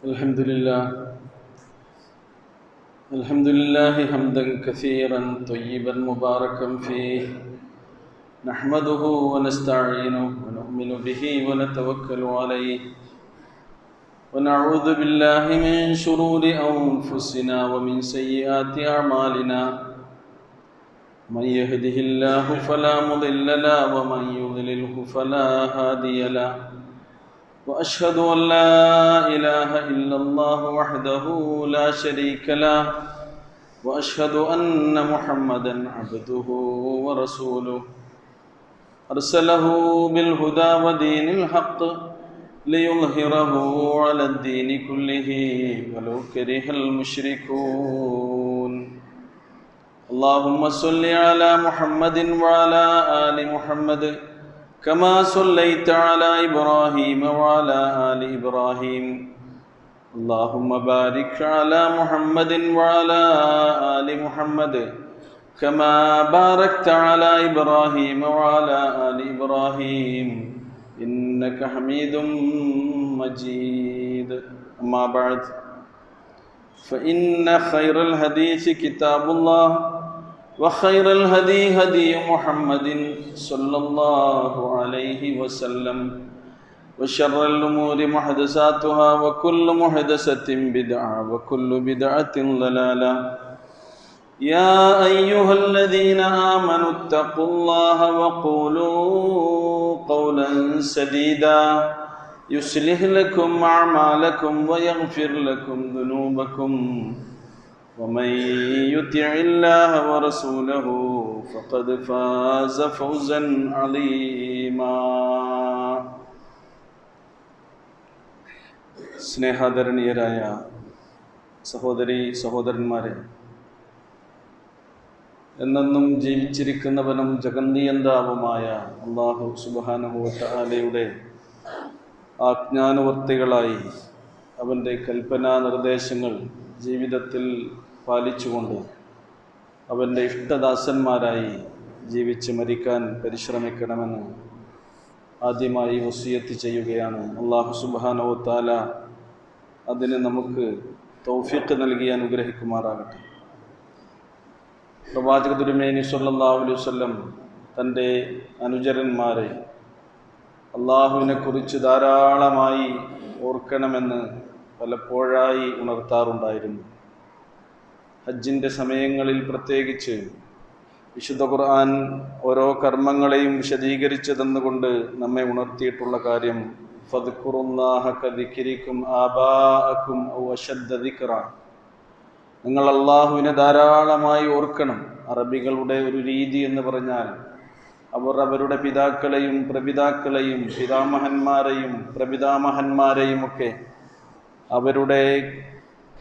الحمد لله الحمد لله حمدا كثيرا طيبا مباركا فيه نحمده ونستعينه ونؤمن به ونتوكل عليه ونعوذ بالله من شرور أنفسنا ومن سيئات أعمالنا من يهده الله فلا مضل له ومن يضلله فلا هادي له وأشهد أن لا إله إلا الله وحده لا شريك له وأشهد أن محمدا عبده ورسوله أرسله بالهدى ودين الحق ليظهره على الدين كله ولو كره المشركون اللهم صل على محمد وعلى آل محمد كما صليت على إبراهيم وعلى آل إبراهيم اللهم بارك على محمد وعلى آل محمد كما باركت على إبراهيم وعلى آل إبراهيم إنك حميد مجيد أما بعد فإن خير الحديث كتاب الله وخير الهدي هدي محمد صلى الله عليه وسلم وشر الأمور محدثاتها وكل محدثة بدعة وكل بدعة ضلالة يا أيها الذين آمنوا اتقوا الله وقولوا قولا سديدا يصلح لكم أعمالكم ويغفر لكم ذنوبكم ومن يطع الله ورسوله فقد فاز فوزا عظيما. സ്നേഹാദരണീയരായ സഹോദരീ സഹോദരന്മാരെ, എന്നെന്നും ജീവിച്ചിരിക്കുന്നവനും ജഗന്നിയന്താവുമായ അല്ലാഹു സുബ്ഹാനഹു വ തആലയുടെ ആജ്ഞാനുവർത്തികളായി അവൻ്റെ കൽപ്പനാ നിർദ്ദേശങ്ങൾ ജീവിതത്തിൽ പാലിച്ചുകൊണ്ട് അവൻ്റെ ഇഷ്ടദാസന്മാരായി ജീവിച്ച് മരിക്കാൻ പരിശ്രമിക്കണമെന്ന് ആദ്യമായി വസിയത്ത് ചെയ്യുകയാണ്. അല്ലാഹു സുബ്ഹാനഹു വ തആല അതിന് നമുക്ക് തൗഫീഖ് നൽകി അനുഗ്രഹിക്കുമാറാകട്ടെ. പ്രവാചക തിരുമേനി സ്വല്ലല്ലാഹു അലൈഹി വസല്ലം തൻ്റെ അനുചരന്മാരെ അള്ളാഹുവിനെ കുറിച്ച് ധാരാളമായി ഓർക്കണമെന്ന് പലപ്പോഴായി ഉണർത്താറുണ്ടായിരുന്നു. ഹജ്ജിൻ്റെ സമയങ്ങളിൽ പ്രത്യേകിച്ച് വിശുദ്ധ ഖുർആൻ ഓരോ കർമ്മങ്ങളെയും വിശദീകരിച്ചു തന്നുകൊണ്ട് നമ്മെ ഉണർത്തിയിട്ടുള്ള കാര്യം ഫദ്കുറുല്ലാഹ കദിക്രിക്കും ആബാഅക്കും ഔ അശദ്ദ ദിക്റ, നിങ്ങൾ അള്ളാഹുവിനെ ധാരാളമായി ഓർക്കണം. അറബികളുടെ ഒരു രീതി എന്ന് പറഞ്ഞാൽ അവർ അവരുടെ പിതാക്കളെയും പ്രപിതാക്കളെയും പിതാമഹന്മാരെയും പ്രപിതാമഹന്മാരെയും ഒക്കെ അവരുടെ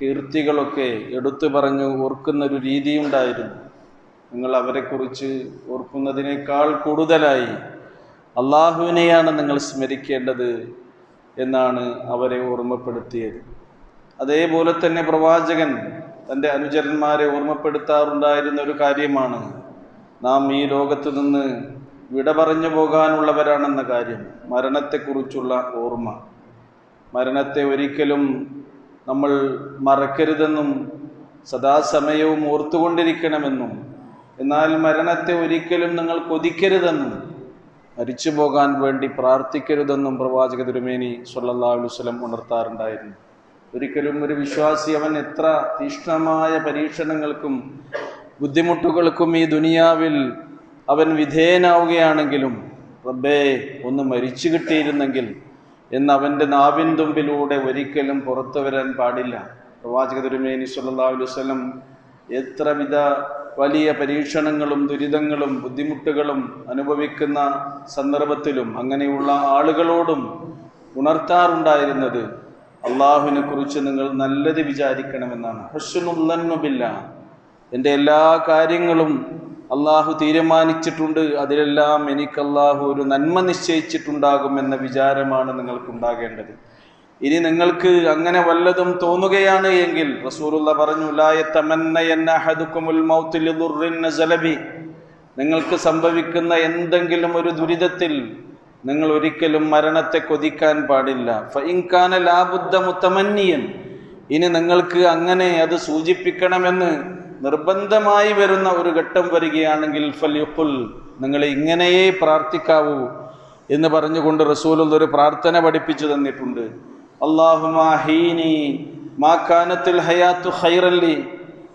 കീർത്തികളൊക്കെ എടുത്തു പറഞ്ഞു ഓർക്കുന്നൊരു രീതിയുണ്ടായിരുന്നു. നിങ്ങൾ അവരെക്കുറിച്ച് ഓർക്കുന്നതിനേക്കാൾ കൂടുതലായി അള്ളാഹുവിനെയാണ് നിങ്ങൾ സ്മരിക്കേണ്ടത് എന്നാണ് അവരെ ഓർമ്മപ്പെടുത്തിയത്. അതേപോലെ തന്നെ പ്രവാചകൻ തൻ്റെ അനുചരന്മാരെ ഓർമ്മപ്പെടുത്താറുണ്ടായിരുന്ന ഒരു കാര്യമാണ് നാം ഈ ലോകത്ത് നിന്ന് വിട പറഞ്ഞു പോകാനുള്ളവരാണെന്ന കാര്യം, മരണത്തെക്കുറിച്ചുള്ള ഓർമ്മ. മരണത്തെ ഒരിക്കലും നമ്മൾ മറക്കരുതെന്നും സദാസമയവും ഓർത്തുകൊണ്ടിരിക്കണമെന്നും, എന്നാൽ മരണത്തെ ഒരിക്കലും നിങ്ങൾ കൊതിക്കരുതെന്നും മരിച്ചു പോകാൻ വേണ്ടി പ്രാർത്ഥിക്കരുതെന്നും പ്രവാചക തിരുമേനി സ്വല്ലല്ലാഹു അലൈഹി വസല്ലം ഉണർത്താറുണ്ടായിരുന്നു. ഒരിക്കലും ഒരു വിശ്വാസി അവൻ എത്ര തീക്ഷ്ണമായ പരീക്ഷണങ്ങൾക്കും ബുദ്ധിമുട്ടുകൾക്കും ഈ ദുനിയാവിൽ അവൻ വിധേയനാവുകയാണെങ്കിലും റബ്ബേ ഒന്ന് മരിച്ചു കിട്ടിയിരുന്നെങ്കിൽ എന്ന് അവൻ്റെ നാവിൻ തുമ്പിലൂടെ ഒരിക്കലും പുറത്തു വരാൻ പാടില്ല. പ്രവാചക തിരുമേനി സ്വല്ലല്ലാഹു അലൈഹി വസല്ലം എത്രവിധ വലിയ പരീക്ഷണങ്ങളും ദുരിതങ്ങളും ബുദ്ധിമുട്ടുകളും അനുഭവിക്കുന്ന സന്ദർഭത്തിലും അങ്ങനെയുള്ള ആളുകളോടും ഉണർത്താറുണ്ടായിരുന്നത് അള്ളാഹുവിനെ കുറിച്ച് നിങ്ങൾ നല്ലത് വിചാരിക്കണമെന്നാണ്. ഹുസ്നുൽ ദന്നു ബില്ലാഹ്, എൻ്റെ എല്ലാ കാര്യങ്ങളും അള്ളാഹു തീരുമാനിച്ചിട്ടുണ്ട്, അതിലെല്ലാം എനിക്ക് അള്ളാഹു ഒരു നന്മ നിശ്ചയിച്ചിട്ടുണ്ടാകുമെന്ന വിചാരമാണ് നിങ്ങൾക്കുണ്ടാകേണ്ടത്. ഇനി നിങ്ങൾക്ക് അങ്ങനെ വല്ലതും തോന്നുകയാണ് എങ്കിൽ റസൂലുള്ള പറഞ്ഞു, ലാ യതമന്നയന്ന അഹദുകുമുൽ മൗത്ത് ലിദുർരിൻ നസല ബി, നിങ്ങൾക്ക് സംഭവിക്കുന്ന എന്തെങ്കിലും ഒരു ദുരിതത്തിൽ നിങ്ങൾ ഒരിക്കലും മരണത്തെ കൊതിക്കാൻ പാടില്ല. ഫഇൻ കാന ലാബുദ്ദ മുതമന്നിയൻ, ഇനി നിങ്ങൾക്ക് അങ്ങനെ അത് സൂചിപ്പിക്കണമെന്ന് നിർബന്ധമായി വരുന്ന ഒരു ഘട്ടം വരികയാണെങ്കിൽ ഫൽയുഖുൽ, നിങ്ങൾ ഇങ്ങനെയേ പ്രാർത്ഥിക്കാവൂ എന്ന് പറഞ്ഞുകൊണ്ട് റസൂലുള്ള ഒരു പ്രാർത്ഥന പഠിപ്പിച്ചു തന്നിട്ടുണ്ട്. അല്ലാഹുമ്മ അഹീനി മാ കാനത്തുൽ ഹയാത്തു ഖൈറൻ ലി,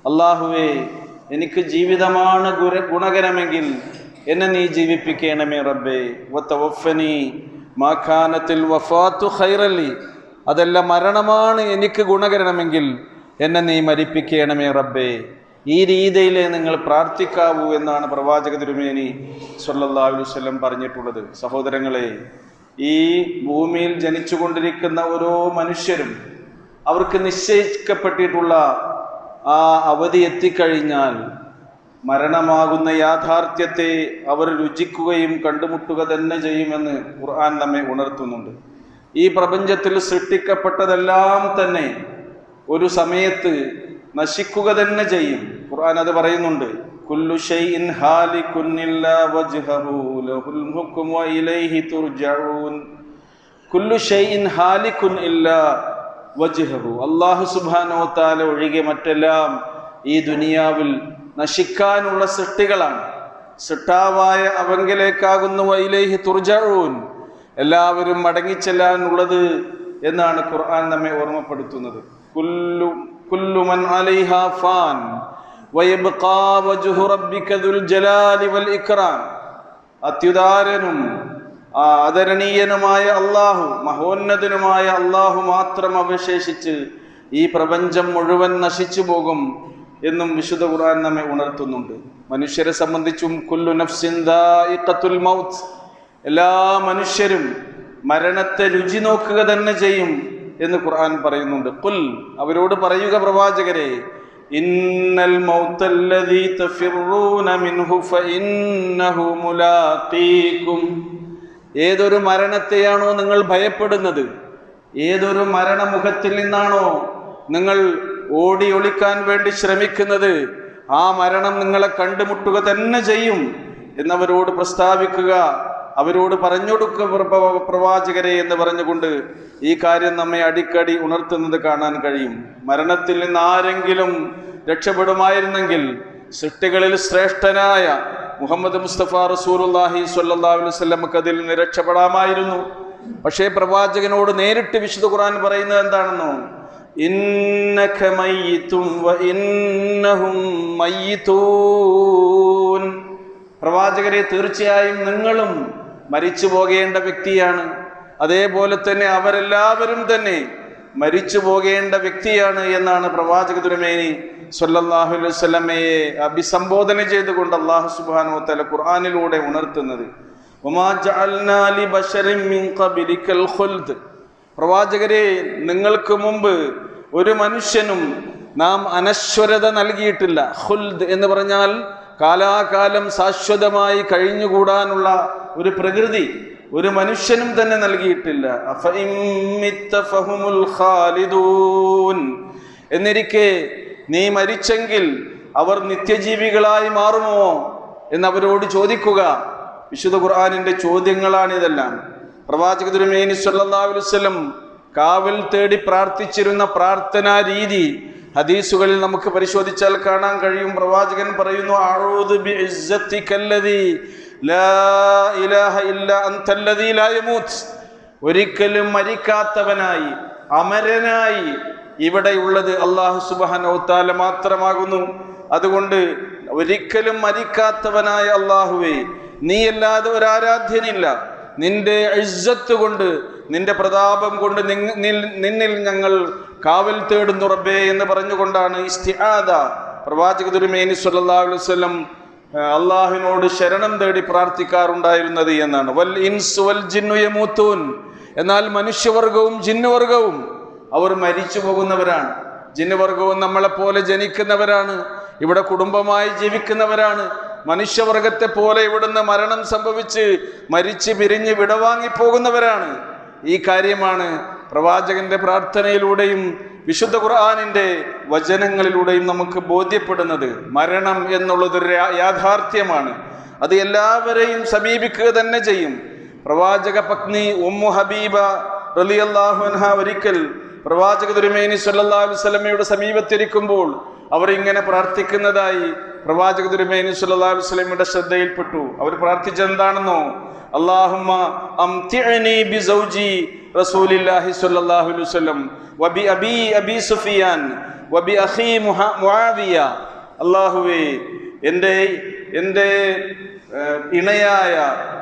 അല്ലാഹുവേ എനിക്ക് ജീവിതമാണ് ഗുണകരമെങ്കിൽ എന്നെ നീ ജീവിപ്പിക്കണമേ റബ്ബേ. വതവഫനി മാ കാനത്തുൽ വഫാത്തു ഖൈറൻ ലി, അതല്ല മരണമാണ് എനിക്ക് ഗുണകരമെങ്കിൽ എന്നെ നീ മരിപ്പിക്കണമേ റബ്ബേ. ഈ രീതിയിൽ നിങ്ങൾ പ്രാർത്ഥിക്കാവൂ എന്നാണ് പ്രവാചക തിരുമേനി സ്വല്ലല്ലാഹു അലൈഹി വസല്ലം പറഞ്ഞിട്ടുള്ളത്. സഹോദരങ്ങളെ, ഈ ഭൂമിയിൽ ജനിച്ചുകൊണ്ടിരിക്കുന്ന ഓരോ മനുഷ്യരും അവർക്ക് നിശ്ചയിക്കപ്പെട്ടിട്ടുള്ള ആ അവധി എത്തിക്കഴിഞ്ഞാൽ മരണമാകുന്ന യാഥാർത്ഥ്യത്തെ അവർ രുചിക്കുകയും കണ്ടുമുട്ടുക തന്നെ ചെയ്യുമെന്ന് ഖുർആൻ നമ്മെ ഉണർത്തുന്നുണ്ട്. ഈ പ്രപഞ്ചത്തിൽ സൃഷ്ടിക്കപ്പെട്ടതെല്ലാം തന്നെ ഒരു സമയത്ത് നശിക്കുക തന്നെ ചെയ്യും. ഖുർആൻ അത് പറയുന്നുണ്ട്. കുല്ലു ഷൈഇൻ ഹാലികുൻ ഇല്ലാ വജ്ഹഹു ലഹുൽ ഹുക്മു വഇലൈഹി തുർജഊൻ. കുല്ലു ഷൈഇൻ ഹാലികുൻ ഇല്ലാ വജ്ഹഹു, അല്ലാഹു സുബ്ഹാനഹു വ തആല ഒഴികെ മറ്റെല്ലാം ഈ ദുനിയാവിൽ നശിക്കാനുള്ള സൃഷ്ടികളാണ്. സൃഷ്ടാവായ അവങ്കിലേക്കാകുന്നു വഇലൈഹി തുർജഊൻ, എല്ലാവരും മടങ്ങിച്ചെല്ലാനുള്ളത് എന്നാണ് ഖുർആൻ നമ്മെ ഓർമ്മപ്പെടുത്തുന്നത്. കുല്ലു മൻ അലൈഹാ ഫാൻ വയബ്ഖാ വജ്ഹു റബ്ബിക ദുൽ ജലാലി വൽ ഇക്റാം. അത്യുദാരനും ആദരണീയനുമായ അല്ലാഹു, മഹോന്നതനുമായ അല്ലാഹു മാത്രം അവശേഷിച്ച് ഈ പ്രപഞ്ചം മുഴുവൻ നശിച്ചു പോകും എന്നും വിശുദ്ധ ഖുർആൻ നമ്മെ ഉണർത്തുന്നുണ്ട്. മനുഷ്യരെ സംബന്ധിച്ചും കുല്ലു നഫ്സിൻ ദാഇഖത്തുൽ മൗത്ത്, എല്ലാ മനുഷ്യരും മരണത്തെ രുചി നോക്കുക തന്നെ ചെയ്യും എന്ന് ഖുർആൻ പറയുന്നുണ്ട്. ഖുൽ, അവരോട് പറയുക പ്രവാചകരെ, ഇന്നൽ മൗതല്ലദീ തഫിറൂന മിൻഹു ഫഇന്നഹു മുലാഖീകും. ഏതൊരു മരണത്തെയാണോ നിങ്ങൾ ഭയപ്പെടുന്നത്, ഏതൊരു മരണമുഖത്തിൽ നിന്നാണോ നിങ്ങൾ ഓടി ഒളിക്കാൻ വേണ്ടി ശ്രമിക്കുന്നത്, ആ മരണം നിങ്ങളെ കണ്ടുമുട്ടുക തന്നെ ചെയ്യും എന്നവരോട് പ്രസ്താവിക്കുക, അവരോട് പറഞ്ഞുകൊടുക്കുക പ്രവാചകരെ എന്ന് പറഞ്ഞുകൊണ്ട് ഈ കാര്യം നമ്മെ അടിക്കടി ഉണർത്തുന്നത് കാണാൻ കഴിയും. മരണത്തിൽ നിന്ന് ആരെങ്കിലും രക്ഷപ്പെടുമായിരുന്നെങ്കിൽ സൃഷ്ടികളിൽ ശ്രേഷ്ഠനായ മുഹമ്മദ് മുസ്തഫ റസൂലുള്ളാഹി സ്വല്ലല്ലാഹു അലൈഹി വസല്ലമക്ക് അതിൽ നിന്ന് രക്ഷപ്പെടാമായിരുന്നു. പക്ഷേ പ്രവാചകനോട് നേരിട്ട് വിശുദ്ധ ഖുർആൻ പറയുന്നത് എന്താണെന്നോ, ഇന്നക മയ്യിതും വ ഇന്നഹും മയ്യിതൂൻ. പ്രവാചകരെ, തീർച്ചയായും നിങ്ങളും മരിച്ചു പോകേണ്ട വ്യക്തിയാണ്, അതേപോലെ തന്നെ അവരെല്ലാവരും തന്നെ മരിച്ചു പോകേണ്ട വ്യക്തിയാണ് എന്നാണ് പ്രവാചക തിരുമേനി സ്വല്ലല്ലാഹു അലൈഹി വസല്ലമയെ അഭിസംബോധന ചെയ്തുകൊണ്ട് അല്ലാഹു സുബ്ഹാനഹു വ തആല ഖുർആനിലൂടെ ഉണർത്തുന്നത്. വമാ ജഅൽനാ ലിബശരിൻ മിൻ ഖബ്ലിക്കൽ ഖുൽദ്. പ്രവാചകരെ, നിങ്ങൾക്ക് മുമ്പ് ഒരു മനുഷ്യനും നാം അനശ്വരത നൽകിയിട്ടില്ല. ഖുൽദ് എന്ന് പറഞ്ഞാൽ കാലാകാലം ശാശ്വതമായി കഴിഞ്ഞുകൂടാനുള്ള ഒരു പ്രകൃതി ഒരു മനുഷ്യനും തന്നെ നൽകിയിട്ടില്ല. എന്നിരിക്കെ നീ മരിച്ചെങ്കിൽ അവർ നിത്യജീവികളായി മാറുമോ എന്നവരോട് ചോദിക്കുക. വിശുദ്ധ ഖുർആനിന്റെ ചോദ്യങ്ങളാണിതെല്ലാം. പ്രവാചക തിരുമേനി സ്വല്ലല്ലാഹു അലൈഹി വസല്ലം കാവൽ തേടി പ്രാർത്ഥിച്ചിരുന്ന പ്രാർത്ഥനാ രീതി ഹദീസുകളിൽ നമുക്ക് പരിശോധിച്ചാൽ കാണാൻ കഴിയും. പ്രവാചകൻ പറയുന്നു, അഊദു ബിഇസ്സതികല്ലദീ ലാ ഇലാഹ ഇല്ലാ അൻതല്ലദീ ലാ യമൂത്ത്. ഒരിക്കലും മരിക്കാത്തവനായി അമരനായി ഇവിടെയുള്ളത് അല്ലാഹു സുബ്ഹാനഹു വ തആല മാത്രമാകുന്നു. അതുകൊണ്ട് ഒരിക്കലും മരിക്കാത്തവനായ അല്ലാഹുവേ, നീയല്ലാതെ ഒരു ആരാധ്യനില്ല. നിന്റെ ഇസ്സത്ത് കൊണ്ട്, നിന്റെ പ്രതാപം കൊണ്ട് നിന്നിൽ ഞങ്ങൾ കാവൽ തേടുന്നു റബ്ബേ എന്ന് പറഞ്ഞുകൊണ്ടാണ് ഇസ്തിആദ പ്രവാചക തിരുമേനി സ്വല്ലല്ലാഹു അലൈഹി വസല്ലം അള്ളാഹുവിനോട് ശരണം തേടി പ്രാർത്ഥിക്കാറുണ്ടായിരുന്നത് എന്നാണ്. വൽ ഇൻസു വൽ ജിന്നു യമൂത്തൂൻ. എന്നാൽ മനുഷ്യവർഗവും ജിന്നുവർഗവും അവർ മരിച്ചു പോകുന്നവരാണ്. ജിന്നുവർഗവും നമ്മളെപ്പോലെ ജനിക്കുന്നവരാണ്, ഇവിടെ കുടുംബമായി ജീവിക്കുന്നവരാണ്. മനുഷ്യവർഗത്തെ പോലെ ഇവിടുന്ന് മരണം സംഭവിച്ച് മരിച്ച് പിരിഞ്ഞ് വിടവാങ്ങിപ്പോകുന്നവരാണ്. ഈ കാര്യമാണ് പ്രവാചകന്റെ പ്രാർത്ഥനയിലൂടെയും വിശുദ്ധ ഖുർആനിന്റെ വചനങ്ങളിലൂടെയും നമുക്ക് ബോധ്യപ്പെടുന്നത്. മരണം എന്നുള്ളതൊരു യാഥാർത്ഥ്യമാണ്. അത് എല്ലാവരെയും സമീപിക്കുക തന്നെ ചെയ്യും. പ്രവാചക പത്നി ഉമ്മു ഹബീബ റളിയല്ലാഹു അൻഹ ഒരിക്കൽ പ്രവാചക തിരുമേനി സ്വല്ലല്ലാഹു അലൈഹി വസല്ലമയുടെ സമീപത്തിരിക്കുമ്പോൾ അവർ ഇങ്ങനെ പ്രാർത്ഥിക്കുന്നതായി പ്രവാചക തിരുമേനി സ്വല്ലല്ലാഹു അലൈഹി വസല്ലമയുടെ ശ്രദ്ധയിൽപ്പെട്ടു. അവർ പ്രാർത്ഥിച്ചത് എന്താണെന്നോ, അല്ലാഹുമ്മ അംതിഅനി ബിസൗജി റസൂലില്ലാഹി സ്വല്ലല്ലാഹു അലൈഹി വസല്ലം വബി അബി സുഫിയാൻ വബി അഖി മുആവിയ. അല്ലാഹുവേ, എൻ്റെ ഇണയായ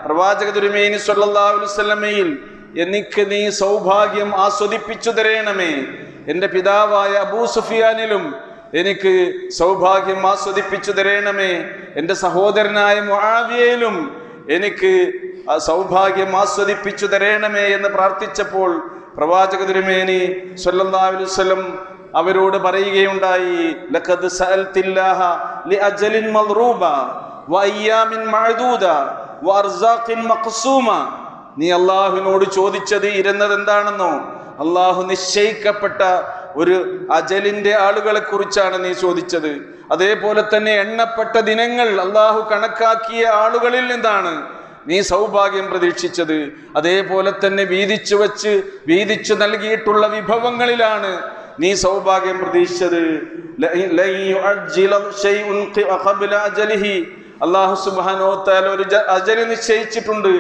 പ്രവാചക തിരുമേനി സ്വല്ലല്ലാഹു അലൈഹി വസല്ലമയിൽ എനിക്ക് നീ സൗഭാഗ്യം ആസ്വദിപ്പിച്ചു തരേണമേ. എൻ്റെ പിതാവായ അബൂ സുഫിയാനിലും എനിക്ക് സൗഭാഗ്യം ആസ്വദിപ്പിച്ചു തരേണമേ. എൻ്റെ സഹോദരനായ മുആവിയയിലും എനിക്ക് സൗഭാഗ്യം ആസ്വദിപ്പിച്ചു തരേണമേ എന്ന് പ്രാർത്ഥിച്ചപ്പോൾ പ്രവാചക തിരുമേനി സ്വല്ലല്ലാഹു അലൈഹി വസല്ലം അവരോട് പറയുകയുണ്ടായി, ലഖദ് സഅൽതില്ലാഹ ലിഅജലിൻ മദ്റൂബ വഅയ്യാമിൻ മഅദൂദ വഅർസാഖിൻ മഖ്സൂമ. നീ അല്ലാഹുവിനോട് ചോദിച്ചത് ഇരുന്നത് എന്താണെന്നോ, അല്ലാഹു നിശ്ചയിക്കപ്പെട്ട ഒരു അജലിന്റെ ആളുകളെ കുറിച്ചാണ് നീ ചോദിച്ചത്. അതേപോലെ തന്നെ എണ്ണപ്പെട്ട ദിനങ്ങൾ അല്ലാഹു കണക്കാക്കിയ ആളുകളിൽ നിന്നാണ് നീ സൗഭാഗ്യം പ്രതീക്ഷിച്ചത്. അതേപോലെ തന്നെ വീതിച്ചു നൽകിയിട്ടുള്ള വിഭവങ്ങളിലാണ് നീ സൗഭാഗ്യം പ്രതീക്ഷിച്ചത്. അല്ലാഹു സുബ്ഹാനഹു വ തആല ഒരു അജല് നിശ്ചയിച്ചിട്ടുണ്ട്,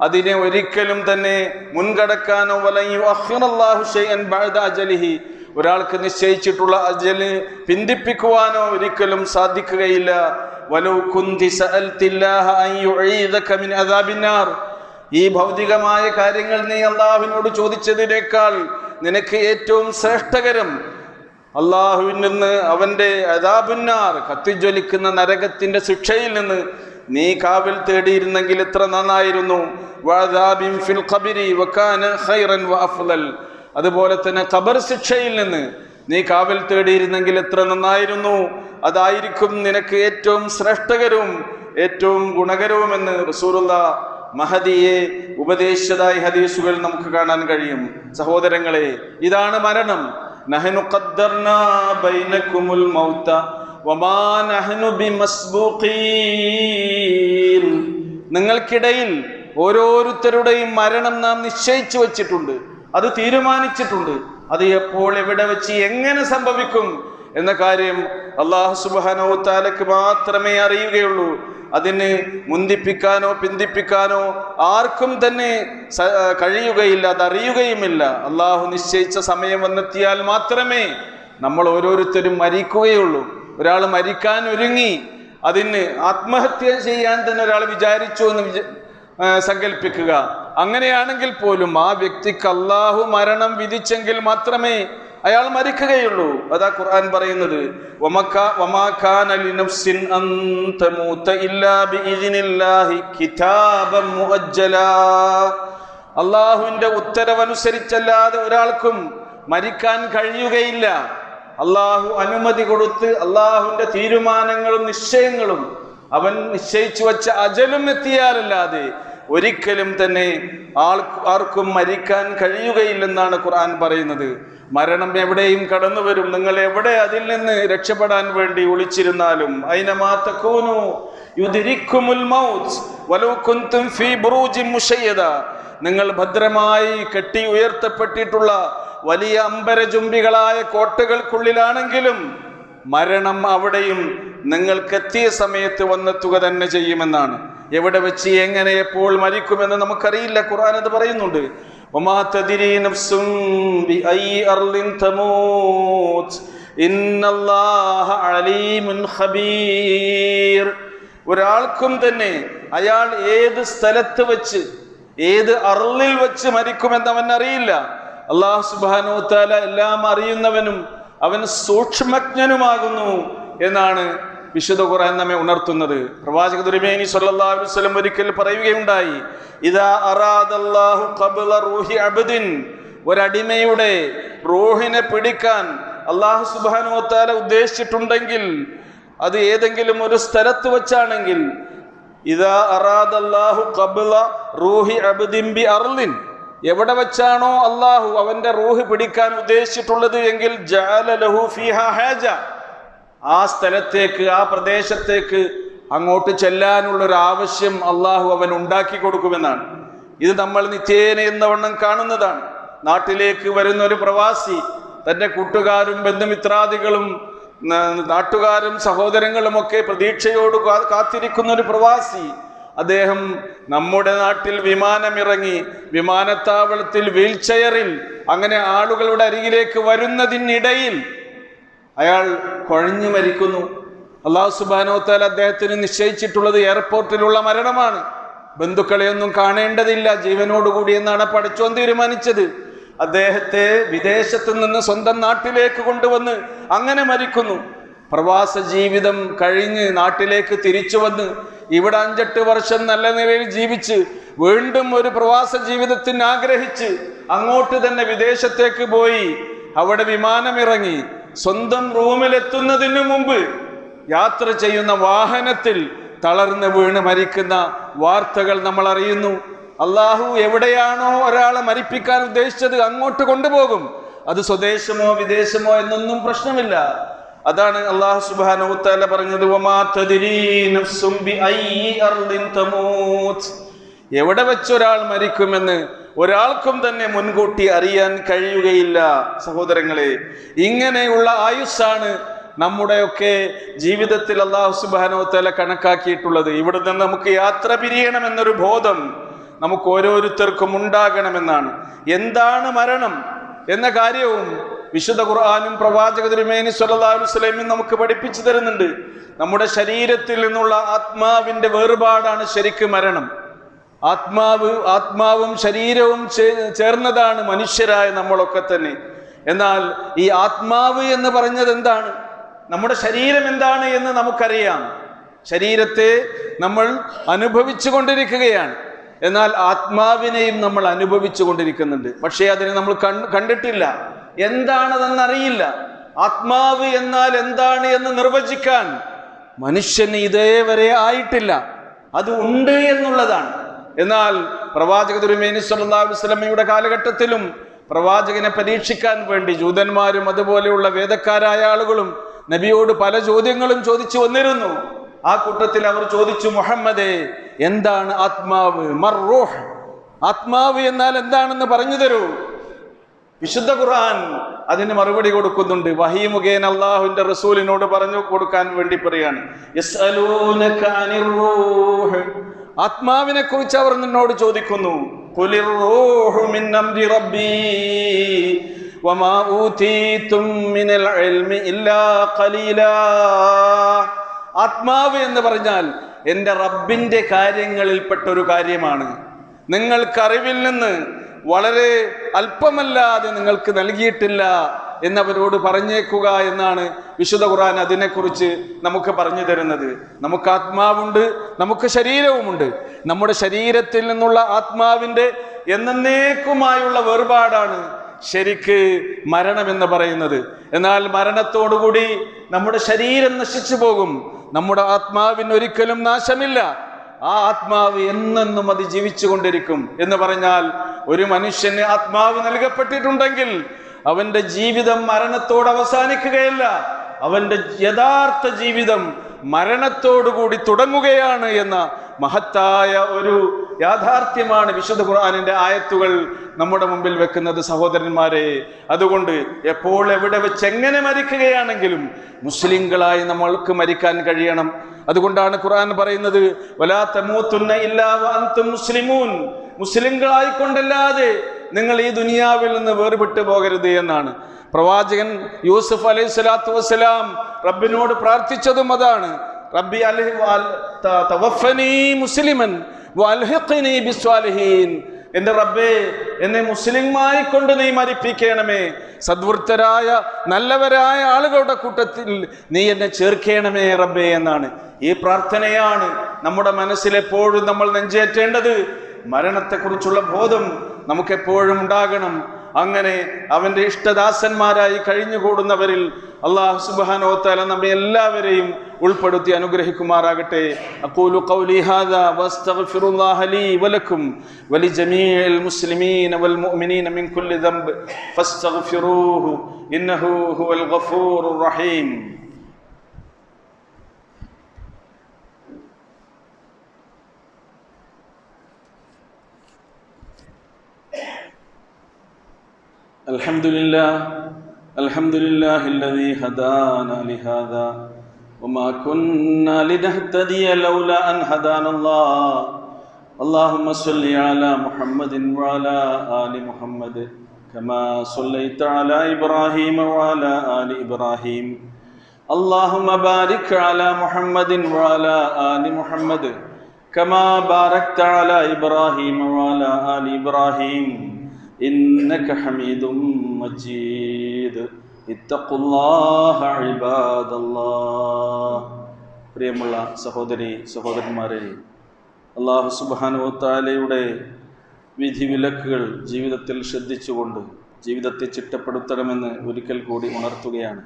അതിനെ ഒരിക്കലും തന്നെ മുൻകടക്കാനോ ഒരാൾക്ക് നിശ്ചയിച്ചിട്ടുള്ള അജല് പിന്തിപ്പിക്കുവാനോ ഒരിക്കലും സാധിക്കുകയില്ല. ഈ ഭൗതികമായ കാര്യങ്ങൾ നീ അള്ളാഹുവിനോട് ചോദിച്ചതിനേക്കാൾ നിനക്ക് ഏറ്റവും ശ്രേഷ്ഠകരം അള്ളാഹുവിൽ നിന്ന് അവന്റെ അദാബുന്നാർ, കത്തിജ്വലിക്കുന്ന നരകത്തിന്റെ ശിക്ഷയിൽ നിന്ന് നീ കാവൽ തേടിയിരുന്നെങ്കിൽ എത്ര നന്നായിരുന്നു. അതുപോലെ തന്നെ ഖബർ ശിക്ഷയിൽ നിന്ന് നീ കാവൽ തേടിയിരുന്നെങ്കിൽ എത്ര നന്നായിരുന്നു. അതായിരിക്കും നിനക്ക് ഏറ്റവും ശ്രേഷ്ഠകരവും ഏറ്റവും ഗുണകരവുമെന്ന് റസൂലുള്ളാഹ് മഹദിയെ ഉപദേശിച്ചതായി ഹദീസുകൾ നമുക്ക് കാണാൻ കഴിയും. സഹോദരങ്ങളെ, ഇതാണ് മരണം. നഹ്നു ഖദ്ദർനാ ബൈനകുമുൽ മൗത വമാ നഹ്നു ബിമസ്ബൂഖീൻ. നിങ്ങൾക്കിടയിൽ ഓരോരുത്തരുടെയും മരണം നാം നിശ്ചയിച്ചു വച്ചിട്ടുണ്ട്, അത് തീരുമാനിച്ചിട്ടുണ്ട്. അത് എപ്പോൾ, എവിടെ വെച്ച്, എങ്ങനെ സംഭവിക്കും എന്ന കാര്യം അല്ലാഹു സുബ്ഹാനഹു വ തആലക്ക് മാത്രമേ അറിയുകയുള്ളൂ. അതിന് മുന്തിപ്പിക്കാനോ പിന്തിപ്പിക്കാനോ ആർക്കും തന്നെ കഴിയുകയില്ല, അതറിയുകയുമില്ല. അള്ളാഹു നിശ്ചയിച്ച സമയം വന്നെത്തിയാൽ മാത്രമേ നമ്മൾ ഓരോരുത്തരും മരിക്കുകയുള്ളൂ. ഒരാൾ മരിക്കാൻ ഒരുങ്ങി, അതിന് ആത്മഹത്യ ചെയ്യാൻ തന്നെ ഒരാൾ വിചാരിച്ചു എന്ന് സങ്കല്പിക്കുക. അങ്ങനെയാണെങ്കിൽ പോലും ആ വ്യക്തിക്ക് അള്ളാഹു മരണം വിധിച്ചെങ്കിൽ മാത്രമേ അയാൾ മരിക്കുകയുള്ളൂ. അതാ ഖുർആൻ പറയുന്നത്, വമാ കാന ലിനഫ്സിൻ അൻ തമൂത ഇല്ലാ ബിഇദ്നില്ലാഹി കിതാബൻ മുഅജ്ജലാ. അള്ളാഹുവിന്റെ ഉത്തരവനുസരിച്ചല്ലാതെ ഒരാൾക്കും മരിക്കാൻ കഴിയുകയില്ല. അള്ളാഹു അനുമതി കൊടുത്ത് അള്ളാഹുവിന്റെ തീരുമാനങ്ങളും നിശ്ചയങ്ങളും അവൻ നിശ്ചയിച്ചു വച്ച അജലും എത്തിയാലല്ലാതെ ഒരിക്കലും തന്നെ ആർക്കും മരിക്കാൻ കഴിയുകയില്ലെന്നാണ് ഖുർആൻ പറയുന്നത്. മരണം എവിടെയും കടന്നു വരും. നിങ്ങൾ എവിടെ അതിൽ നിന്ന് രക്ഷപ്പെടാൻ വേണ്ടി ഒളിച്ചിരുന്നാലും, ഐനമാ തകൂനു യുദ്രിക്കുമുൽ മൗത്ത് വലൗ കുൻതും ഫീ ബുറൂജിൻ മുശയ്യദ. നിങ്ങൾ ഭദ്രമായി കെട്ടി ഉയർത്തപ്പെട്ടിട്ടുള്ള വലിയ അമ്പരചുംബികളായ കോട്ടകൾക്കുള്ളിലാണെങ്കിലും മരണം അവിടെയും നിങ്ങൾക്കെത്തിയ സമയത്ത് വന്നെത്തുക തന്നെ ചെയ്യുമെന്നാണ്. എവിടെ വെച്ച്, എങ്ങനെ, എപ്പോൾ മരിക്കുമെന്ന് നമുക്കറിയില്ല. ഖുർആൻ അത് പറയുന്നുണ്ട്. വമാ തദ്രി നഫ്സും ബിഅയ്യി അർളിൻ തമൂത് ഇന്നല്ലാഹ അലീമുൻ ഖബീർ. ഒരാൾക്കും തന്നെ അയാൾ ഏത് സ്ഥലത്ത് വെച്ച്, ഏത് അർളിൽ വെച്ച് മരിക്കുമെന്ന് അവൻ അറിയില്ല. അല്ലാഹു സുബ്ഹാനഹു വ തആല എല്ലാം അറിയുന്നവനും അവൻ സൂക്ഷ്മജ്ഞനുമാകുന്നു എന്നാണ് വിശുദ്ധ ഖുർആൻ നമ്മെ ഉണർത്തുന്നത്. പ്രവാചക തിരുമേനി സ്വല്ലല്ലാഹു അലൈഹി വസല്ലം ഒരിക്കൽ പറയുകയുണ്ടായി, ഇദാ അറാദല്ലാഹു ഖബ്ല റൂഹി അബ്ദിൻ. ഒരടിമയുടെ റൂഹിനെ പിടിക്കാൻ അല്ലാഹു സുബ്ഹാനഹു വ തആല ഉദ്ദേശിച്ചിട്ടുണ്ടെങ്കിൽ, അത് ഏതെങ്കിലും ഒരു സ്ഥലത്ത് വെച്ചാണെങ്കിൽ, ഇദാ അറാദല്ലാഹു ഖബ്ല റൂഹി അബ്ദിൻ ബി അർളിൻ, എവിടെ വെച്ചാണോ അള്ളാഹു അവന്റെ റൂഹ് പിടിക്കാൻ ഉദ്ദേശിച്ചിട്ടുള്ളത് എങ്കിൽ ജഅല ലഹു ഫീഹാ ഹാജ, ആ സ്ഥലത്തേക്ക്, ആ പ്രദേശത്തേക്ക് അങ്ങോട്ട് ചെല്ലാനുള്ളൊരു ആവശ്യം അള്ളാഹു അവൻ ഉണ്ടാക്കി കൊടുക്കുമെന്നാണ്. ഇത് നമ്മൾ നിത്യേന എന്നവണ്ണം കാണുന്നതാണ്. നാട്ടിലേക്ക് വരുന്ന ഒരു പ്രവാസി തൻ്റെ കൂട്ടുകാരും ബന്ധുമിത്രാദികളും നാട്ടുകാരും സഹോദരങ്ങളും ഒക്കെ പ്രതീക്ഷയോട് കാത്തിരിക്കുന്ന ഒരു പ്രവാസി, അദ്ദേഹം നമ്മുടെ നാട്ടിൽ വിമാനമിറങ്ങി വിമാനത്താവളത്തിൽ വീൽ ചെയറിൽ അങ്ങനെ ആളുകളുടെ അരികിലേക്ക് വരുന്നതിനിടയിൽ അയാൾ കുഴഞ്ഞു മരിക്കുന്നു. അല്ലാഹു സുബ്ഹാനഹു വ തആല അദ്ദേഹത്തിന് നിശ്ചയിച്ചിട്ടുള്ളത് എയർപോർട്ടിലുള്ള മരണമാണ്. ബന്ധുക്കളെയൊന്നും കാണേണ്ടതില്ല, ജീവനോടുകൂടി എന്നാണ് പടച്ചോൻ തീരുമാനിച്ചത്. അദ്ദേഹത്തെ വിദേശത്ത് നിന്ന് സ്വന്തം നാട്ടിലേക്ക് കൊണ്ടുവന്ന് അങ്ങനെ മരിക്കുന്നു. പ്രവാസ ജീവിതം കഴിഞ്ഞ് നാട്ടിലേക്ക് തിരിച്ചു വന്ന് ഇവിടെ 5-8 വർഷം നല്ല നിലയിൽ ജീവിച്ച് വീണ്ടും ഒരു പ്രവാസ ജീവിതത്തിന് ആഗ്രഹിച്ച് അങ്ങോട്ട് തന്നെ വിദേശത്തേക്ക് പോയി അവിടെ വിമാനമിറങ്ങി സ്വന്തം റൂമിലെത്തുന്നതിന് മുമ്പ് യാത്ര ചെയ്യുന്ന വാഹനത്തിൽ തളർന്ന് വീണ് മരിക്കുന്ന വാർത്തകൾ നമ്മൾ അറിയുന്നു. അള്ളാഹു എവിടെയാണോ ഒരാളെ മരിപ്പിക്കാൻ ഉദ്ദേശിച്ചത് അങ്ങോട്ട് കൊണ്ടുപോകും. അത് സ്വദേശമോ വിദേശമോ എന്നൊന്നും പ്രശ്നമില്ല. അതാണ് അല്ലാഹു സുബ്ഹാനഹു വ തആല പറഞ്ഞത്, വമാ തദ്രീ നഫ്സും ബിഅയ്യി അർദിൻ തമൂത്. എവിടെ വെച്ചൊരാൾ മരിക്കുമെന്ന് ഒരാൾക്കും തന്നെ മുൻകൂട്ടി അറിയാൻ കഴിയുകയില്ല. സഹോദരങ്ങളെ, ഇങ്ങനെയുള്ള ആയുസ്സാണ് നമ്മുടെയൊക്കെ ജീവിതത്തിൽ അല്ലാഹു സുബ്ഹാനഹു വ തആല കണക്കാക്കിയിട്ടുള്ളത്. ഇവിടെ നിന്ന് നമുക്ക് യാത്ര പിരിയണമെന്നൊരു ബോധം നമുക്ക് ഓരോരുത്തർക്കും ഉണ്ടാകണമെന്നാണ്. എന്താണ് മരണം എന്ന കാര്യവും വിശുദ്ധ ഖുർആനും പ്രവാചക തിരുമേനി സ്വല്ലല്ലാഹു അലൈഹി വസല്ലം നമുക്ക് പഠിപ്പിച്ചു തരുന്നുണ്ട്. നമ്മുടെ ശരീരത്തിൽ നിന്നുള്ള ആത്മാവിന്റെ വേർപാടാണ് ശരിക്കും മരണം. ആത്മാവും ശരീരവും ചേർന്നതാണ് മനുഷ്യരായ നമ്മളൊക്കെ തന്നെ. എന്നാൽ ഈ ആത്മാവ് എന്ന് പറഞ്ഞത് എന്താണ്? നമ്മുടെ ശരീരം എന്താണ് എന്ന് നമുക്കറിയാം. ശരീരത്തെ നമ്മൾ അനുഭവിച്ചു കൊണ്ടിരിക്കുകയാണ്. എന്നാൽ ആത്മാവിനെയും നമ്മൾ അനുഭവിച്ചു കൊണ്ടിരിക്കുന്നുണ്ട്. പക്ഷേ അതിനെ നമ്മൾ കണ്ടിട്ടില്ല, എന്താണതെന്നറിയില്ല. ആത്മാവ് എന്നാൽ എന്താണ് എന്ന് നിർവചിക്കാൻ മനുഷ്യന് ഇതേവരെ ആയിട്ടില്ല. അത് ഉണ്ട് എന്നുള്ളതാണ്. എന്നാൽ പ്രവാചക തിരുമേനി സ്വല്ലല്ലാഹു അലൈഹി വസല്ലമയുടെ കാലഘട്ടത്തിലും പ്രവാചകനെ പരീക്ഷിക്കാൻ വേണ്ടി ജൂതന്മാരും അതുപോലെയുള്ള വേദക്കാരായ ആളുകളും നബിയോട് പല ചോദ്യങ്ങളും ചോദിച്ചു വന്നിരുന്നു. ആ കൂട്ടത്തിൽ അവർ ചോദിച്ചു, മുഹമ്മദേ, എന്താണ് ആത്മാവ്? മർറൂഹ്, ആത്മാവ് എന്നാൽ എന്താണെന്ന് പറഞ്ഞു തരൂ. വിശുദ്ധ ഖുർആൻ അതിന് മറുപടി കൊടുക്കുന്നുണ്ട്. വഹീ മുഖേന അല്ലാഹുവിന്റെ റസൂലിനോട് പറഞ്ഞു കൊടുക്കാൻ വേണ്ടി പറയാണ്, യസ്അലൂനക അനിർ റൂഹ്, ആത്മാവിനെ കുറിച്ച് അവർ നിന്നോട് ചോദിക്കുന്നു. ഖുലിർ റൂഹു മിൻ അംരി റബ്ബി വമാ ഊതീതും മിനൽ ഇൽമി ഇല്ലാ ഖലീലാ. ആത്മാവ് എന്ന് പറഞ്ഞാൽ എൻ്റെ റബ്ബിന്റെ കാര്യങ്ങളിൽപ്പെട്ട ഒരു കാര്യമാണ്. നിങ്ങൾക്കറിവിൽ നിന്ന് വളരെ അല്പമല്ലാതെ നിങ്ങൾക്ക് നൽകിയിട്ടില്ല എന്നവരോട് പറഞ്ഞേക്കുക എന്നാണ് വിശുദ്ധ ഖുർആൻ അതിനെക്കുറിച്ച് നമുക്ക് പറഞ്ഞു തരുന്നത്. നമുക്ക് ആത്മാവുണ്ട്, നമുക്ക് ശരീരവുമുണ്ട്. നമ്മുടെ ശരീരത്തിൽ നിന്നുള്ള ആത്മാവിൻ്റെ എന്നേക്കുമായുള്ള വേർപാടാണ് ശരിക്ക് മരണമെന്ന് പറയുന്നത്. എന്നാൽ മരണത്തോടുകൂടി നമ്മുടെ ശരീരം നശിച്ചു പോകും. നമ്മുടെ ആത്മാവിന് ഒരിക്കലും നാശമില്ല. ആ ആത്മാവ് എന്നെന്നും അത് ജീവിച്ചു കൊണ്ടിരിക്കും. എന്ന് പറഞ്ഞാൽ ഒരു മനുഷ്യന് ആത്മാവ് നൽകപ്പെട്ടിട്ടുണ്ടെങ്കിൽ അവന്റെ ജീവിതം മരണത്തോട് അവസാനിക്കുകയല്ല, അവന്റെ യഥാർത്ഥ ജീവിതം മരണത്തോടുകൂടി തുടങ്ങുകയാണ് എന്ന മഹത്തായ ഒരു യാഥാർത്ഥ്യമാണ് വിശുദ്ധ ഖുർആനിന്റെ ആയത്തുകൾ നമ്മുടെ മുമ്പിൽ വെക്കുന്നത്. സഹോദരന്മാരെ, അതുകൊണ്ട് എപ്പോൾ എവിടെ വെച്ച് എങ്ങനെ മരിക്കുകയാണെങ്കിലും മുസ്ലിങ്ങളായി നമ്മൾക്ക് മരിക്കാൻ കഴിയണം. അതുകൊണ്ടാണ് ഖുർആൻ പറയുന്നത്, വലാ തമൂതുന്ന ഇല്ലാ വഅൻതും മുസ്ലിമൂൻ, മുസ്ലിങ്ങളായിക്കൊണ്ടല്ലാതെ നിങ്ങൾ ഈ ദുനിയാവിൽ നിന്ന് വേർപെട്ടു പോകരുത് എന്നാണ്. പ്രവാചകൻ യൂസുഫ് അലൈഹി സ്വലാത്തു വസ്സലാം റബ്ബിനോട് പ്രാർത്ഥിച്ചതും അതാണ്. റബ്ബി തവഫനി മുസ്ലിമൻ വഅൽഹിഖ്നി ബിസ്വാലിഹീൻ, എൻ്റെ റബ്ബേ, എന്നെ മുസ്ലിമായി കൊണ്ട് നീ മരിപ്പിക്കണമേ, സദ്വൃത്തരായ നല്ലവരായ ആളുകളുടെ കൂട്ടത്തിൽ നീ എന്നെ ചേർക്കണമേ റബ്ബേ എന്നാണ്. ഈ പ്രാർത്ഥനയാണ് നമ്മുടെ മനസ്സിലെപ്പോഴും നമ്മൾ നെഞ്ചേറ്റേണ്ടത്. മരണത്തെക്കുറിച്ചുള്ള ബോധം നമുക്കെപ്പോഴും ഉണ്ടാകണം. അങ്ങനെ അവന്റെ ഇഷ്ടദാസന്മാരായി കഴിഞ്ഞുകൂടുന്നവരിൽ അല്ലാഹു സുബ്ഹാനഹു വ തആല നമ്മെ എല്ലാവരെയും ഉൾപ്പെടുത്തി അനുഗ്രഹിക്കുമാറാകട്ടെ. അഖൂലു ഖൗലി ഹാദാ വസ്തഗ്ഫിറുല്ലാഹ ലീ വലക്കും വലിജമീഇൽ മുസ്ലിമീന വൽ മുഅ്മിനീന മിൻ കുല്ലി ദംബ് ഫസ്തഗ്ഫിറൂഹു ഇന്നഹു ഹുവൽ ഗഫൂറുർ റഹീം. അൽഹംദുലില്ലാഹില്ലദീ ഹദാനാ ലിഹാദാ വമാ കുന്നാ ലിനഹ്തദിയ ലൗലാ അൻ ഹദാനല്ലാഹ്. അല്ലാഹുമ്മ സ്വല്ലി അലാ മുഹമ്മദിൻ വഅലാ ആലി മുഹമ്മദ് കമാ സ്വല്ലൈത അലാ ഇബ്രാഹീമ വഅലാ ആലി ഇബ്രാഹീം. അല്ലാഹുമ്മ ബാരിക് അലാ മുഹമ്മദിൻ വഅലാ ആലി മുഹമ്മദ് കമാ ബാരക്ത അലാ ഇബ്രാഹീമ വഅലാ ആലി ഇബ്രാഹീം ഇന്നക ഹമീദും മജീദ്. ഇത്തഖുല്ലാഹ ഇബാദല്ലാഹ്. പ്രിയമുള്ള സഹോദരി സഹോദരന്മാരെ, അല്ലാഹു സുബ്ഹാനഹു വ തആലയുടെ വിധിവിലക്കുകൾ ജീവിതത്തിൽ ശ്രദ്ധിച്ചുകൊണ്ട് ജീവിതത്തെ ചിട്ടപ്പെടുത്തണമെന്ന് ഒരിക്കൽ കൂടി ഉണർത്തുകയാണ്.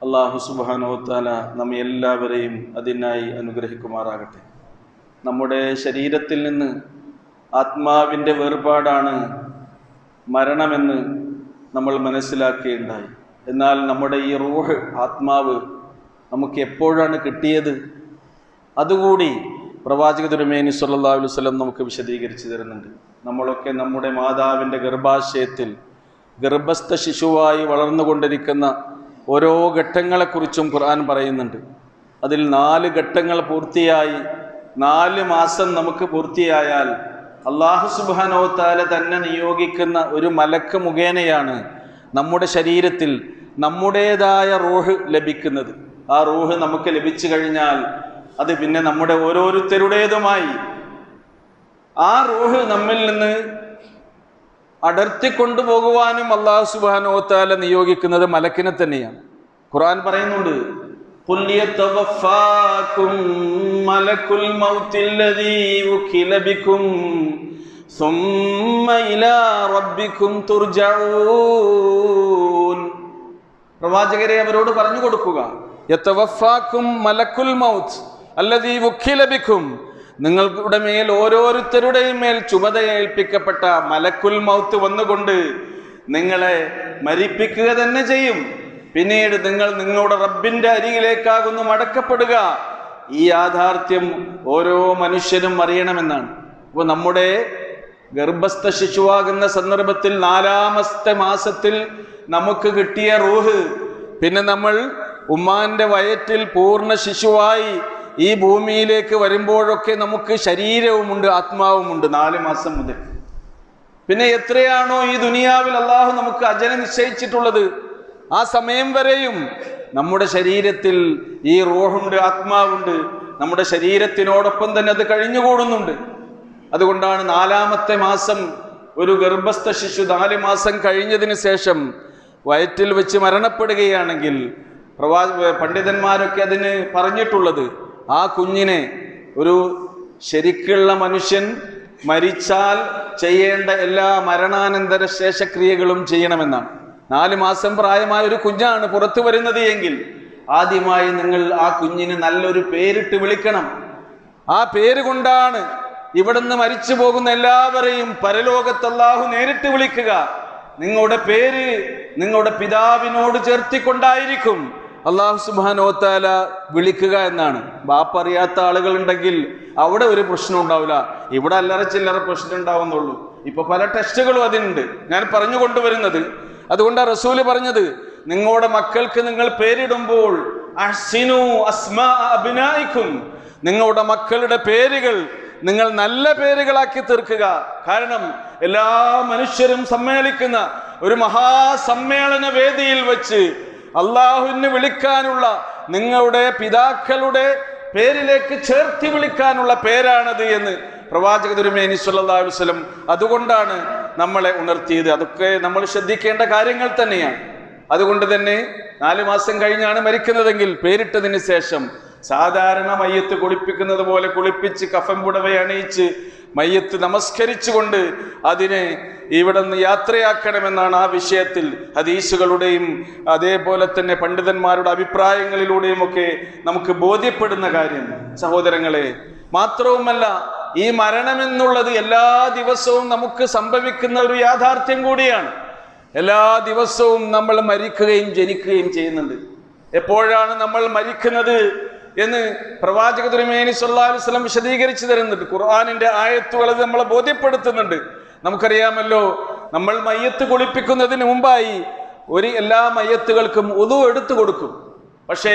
അല്ലാഹു സുബ്ഹാനഹു വ തആല നമ്മെ എല്ലാവരെയും അതിനായി അനുഗ്രഹിക്കുമാറാകട്ടെ. നമ്മുടെ ശരീരത്തിൽ നിന്ന് ആത്മാവിൻ്റെ വേർപാടാണ് മരണമെന്ന് നമ്മൾ മനസ്സിലാക്കുകയുണ്ടായി. എന്നാൽ നമ്മുടെ ഈ റൂഹ്, ആത്മാവ് നമുക്ക് എപ്പോഴാണ് കിട്ടിയത്? അതുകൂടി പ്രവാചക തിരുമേനി സ്വല്ലല്ലാഹു അലൈഹി വസല്ലം നമുക്ക് വിശദീകരിച്ചു തരുന്നുണ്ട്. നമ്മളൊക്കെ നമ്മുടെ മാതാവിൻ്റെ ഗർഭാശയത്തിൽ ഗർഭസ്ഥ ശിശുവായി വളർന്നുകൊണ്ടിരിക്കുന്ന ഓരോ ഘട്ടങ്ങളെക്കുറിച്ചും ഖുർആൻ പറയുന്നുണ്ട്. അതിൽ 4 ഘട്ടങ്ങൾ പൂർത്തിയായി 4 മാസം നമുക്ക് പൂർത്തിയായാൽ അല്ലാഹു സുബ്ഹാനഹു വ തആല തന്നെ നിയോഗിക്കുന്ന ഒരു മലക്ക് മുഖേനയാണ് നമ്മുടെ ശരീരത്തിൽ നമ്മുടേതായ റൂഹ് ലഭിക്കുന്നത്. ആ റൂഹ് നമുക്ക് ലഭിച്ചു കഴിഞ്ഞാൽ അത് പിന്നെ നമ്മുടെ ഓരോരുത്തരുടേതുമായി. ആ റൂഹ് നമ്മിൽ നിന്ന് അടർത്തിക്കൊണ്ടുപോകുവാനും അല്ലാഹു സുബ്ഹാനഹു വ തആല നിയോഗിക്കുന്നത് മലക്കിനെ തന്നെയാണ്. ഖുർആൻ പറയുന്നുണ്ട്, ഖുൽ യതവഫാകും മലക്കുൽ മൗത്തില്ലദീ വകില ബികും സുമ്മ ഇലാ റബ്ബികും തുർജഊൻ. പ്രവാചകരെ അവരോട് പറഞ്ഞു കൊടുക്കുക, യതവഫാകും മലക്കുൽ മൗത്ത് അല്ലദീ വകില ബികും, നിങ്ങളുടെ മേൽ ഓരോരുത്തരുടെയും മേൽ ചുമതലയേൽപ്പിക്കപ്പെട്ട മലക്കുൽ മൗത്ത് വന്നുകൊണ്ട് നിങ്ങളെ മരിപ്പിക്കുക തന്നെ ചെയ്യും. പിന്നീട് നിങ്ങൾ നിങ്ങളുടെ റബ്ബിന്റെ അരികിലേക്കാകുന്നു മടക്കപ്പെടുക. ഈ യാഥാർത്ഥ്യം ഓരോ മനുഷ്യനും അറിയണമെന്നാണ്. അപ്പോൾ നമ്മുടെ ഗർഭസ്ഥ ശിശുവാകുന്ന സന്ദർഭത്തിൽ 4ാമത്തെ മാസത്തിൽ നമുക്ക് കിട്ടിയ റൂഹ്, പിന്നെ നമ്മൾ ഉമ്മാന്റെ വയറ്റിൽ പൂർണ്ണ ശിശുവായി ഈ ഭൂമിയിലേക്ക് വരുമ്പോഴൊക്കെ നമുക്ക് ശരീരവുമുണ്ട് ആത്മാവുമുണ്ട് 4 മാസം മുതൽ. പിന്നെ എത്രയാണോ ഈ ദുനിയാവിൽ അള്ളാഹു നമുക്ക് അജല് നിശ്ചയിച്ചിട്ടുള്ളത്, ആ സമയം വരെയും നമ്മുടെ ശരീരത്തിൽ ഈ റൂഹുണ്ട്, ആത്മാവുണ്ട്. നമ്മുടെ ശരീരത്തിനോടൊപ്പം തന്നെ അത് കഴിഞ്ഞുകൂടുന്നുണ്ട്. അതുകൊണ്ടാണ് 4ാമത്തെ മാസം ഒരു ഗർഭസ്ഥ ശിശു 4 മാസം കഴിഞ്ഞതിന് ശേഷം വയറ്റിൽ വെച്ച് മരണപ്പെടുകയാണെങ്കിൽ പണ്ഡിതന്മാരൊക്കെ അതിന് പറഞ്ഞിട്ടുള്ളത്, ആ കുഞ്ഞിനെ ഒരു ശരിക്കുള്ള മനുഷ്യൻ മരിച്ചാൽ ചെയ്യേണ്ട എല്ലാ മരണാനന്തര ശേഷക്രിയകളും ചെയ്യണമെന്നാണ്. 4 മാസം പ്രായമായ ഒരു കുഞ്ഞാണ് പുറത്തു വരുന്നത് എങ്കിൽ ആദ്യമായി നിങ്ങൾ ആ കുഞ്ഞിന് നല്ലൊരു പേരിട്ട് വിളിക്കണം. ആ പേര് കൊണ്ടാണ് ഇവിടുന്ന് മരിച്ചു പോകുന്ന എല്ലാവരെയും പരലോകത്ത് അല്ലാഹു നേരിട്ട് വിളിക്കുക. നിങ്ങളുടെ പേര് നിങ്ങളുടെ പിതാവിനോട് ചേർത്തിക്കൊണ്ടായിരിക്കും അല്ലാഹു സുബ്ഹാനഹു വ തആല വിളിക്കുക എന്നാണ്. ബാപ്പ അറിയാത്ത ആളുകൾ ഉണ്ടെങ്കിൽ അവിടെ ഒരു പ്രശ്നം ഉണ്ടാവില്ല, ഇവിടെ അല്ലറ ചില്ലറ പ്രശ്നം ഉണ്ടാവുന്നുള്ളൂ. ഇപ്പൊ പല ടെസ്റ്റുകളും അതിനുണ്ട്, ഞാൻ പറഞ്ഞു കൊണ്ടുവരുന്നത്. അതുകൊണ്ടാണ് റസൂല് പറഞ്ഞത്, നിങ്ങളുടെ മക്കൾക്ക് നിങ്ങൾ പേരിടുമ്പോൾ അഹ്സിനു അസ്മാ അബ്നായിക്കും, നിങ്ങളുടെ മക്കളുടെ പേരുകൾ നിങ്ങൾ നല്ല പേരുകളാക്കി തീർക്കുക. കാരണം എല്ലാ മനുഷ്യരും സമ്മേളിക്കുന്ന ഒരു മഹാസമ്മേളന വേദിയിൽ വെച്ച് അള്ളാഹുവിനെ വിളിക്കാനുള്ള, നിങ്ങളുടെ പിതാക്കളുടെ പേരിലേക്ക് ചേർത്തി വിളിക്കാനുള്ള പേരാണത് എന്ന് പ്രവാചക തിരുമേനി സ്വല്ലല്ലാഹു അലൈഹി വസല്ലം അതുകൊണ്ടാണ് നമ്മളെ ഉണർത്തിയത്. അതൊക്കെ നമ്മൾ ശ്രദ്ധിക്കേണ്ട കാര്യങ്ങൾ തന്നെയാണ്. അതുകൊണ്ട് തന്നെ 4 മാസം കഴിഞ്ഞാണ് മരിക്കുന്നതെങ്കിൽ പേരിട്ടതിന് ശേഷം സാധാരണ മയ്യത്ത് കുളിപ്പിക്കുന്നത് പോലെ കുളിപ്പിച്ച് കഫൻ പുടവ അണിയിച്ച് മയ്യത്ത് നമസ്കരിച്ചുകൊണ്ട് അതിനെ ഇവിടെ നിന്ന് യാത്രയാക്കണമെന്നാണ് ആ വിഷയത്തിൽ ഹദീസുകളുടെയും അതേപോലെ തന്നെ പണ്ഡിതന്മാരുടെ അഭിപ്രായങ്ങളിലൂടെയും ഒക്കെ നമുക്ക് ബോധ്യപ്പെടുന്ന കാര്യം. സഹോദരങ്ങളെ, മാത്രവുമല്ല ഈ മരണമെന്നുള്ളത് എല്ലാ ദിവസവും നമുക്ക് സംഭവിക്കുന്ന ഒരു യാഥാർത്ഥ്യം കൂടിയാണ്. എല്ലാ ദിവസവും നമ്മൾ മരിക്കുകയും ജനിക്കുകയും ചെയ്യുന്നുണ്ട്. എപ്പോഴാണ് നമ്മൾ മരിക്കുന്നത് എന്ന് പ്രവാചക തിരുമേനി സ്വല്ലല്ലാഹു അലൈഹി വസല്ലം വിശദീകരിച്ചു തരുന്നുണ്ട്. ഖുർആനിന്റെ ആയത്തുകൾ അത് നമ്മളെ ബോധ്യപ്പെടുത്തുന്നുണ്ട്. നമുക്കറിയാമല്ലോ, നമ്മൾ മയ്യത്ത് കുളിപ്പിക്കുന്നതിന് മുമ്പായി എല്ലാ മയ്യത്തുകൾക്കും ഉദു എടുത്തു കൊടുക്കും. പക്ഷേ